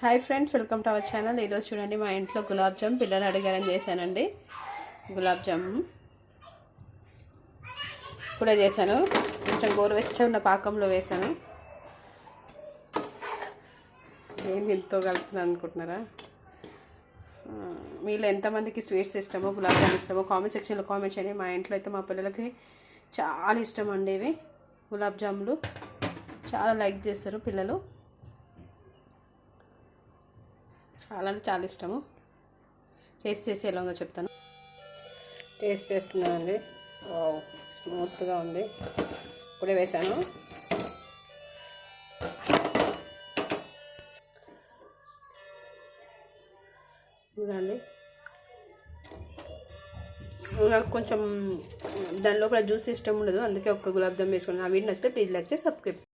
Hi friends, welcome to our channel. ఈరోజు చూడండి, మా ఇంట్లో గులాబ్ జామ్ పిల్లలు అడిగారని చేశానండి. గులాబ్ జామ్ కూడా చేశాను. కొంచెం గోరువెచ్చగా ఉన్న పాకంలో వేశాను. ఏంది ఎంతో కలుపుతున్నాను అనుకుంటున్నారా? మీలో ఎంతమందికి స్వీట్స్ ఇష్టమో, గులాబ్ జామ్ ఇష్టమో కామెంట్ సెక్షన్లో కామెంట్ చేయండి. మా ఇంట్లో అయితే మా పిల్లలకి చాలా ఇష్టం అండి. ఇవి గులాబ్ జాములు చాలా లైక్ చేస్తారు పిల్లలు. చాలా అంటే చాలా ఇష్టము. టేస్ట్ చేసి ఎలా ఉందో చెప్తాను. టేస్ట్ చేస్తున్నానండి. స్మూత్గా ఉంది. ఇప్పుడే వేసాను. చూడండి, నాకు కొంచెం దానిలో కూడా జ్యూస్ ఇష్టం ఉండదు, అందుకే ఒక్క గులాబ్ జామ్ వేసుకున్నాను. ఆ వీడియో నచ్చితే ప్లీజ్ లైక్ చేసి సబ్స్క్రైబ్.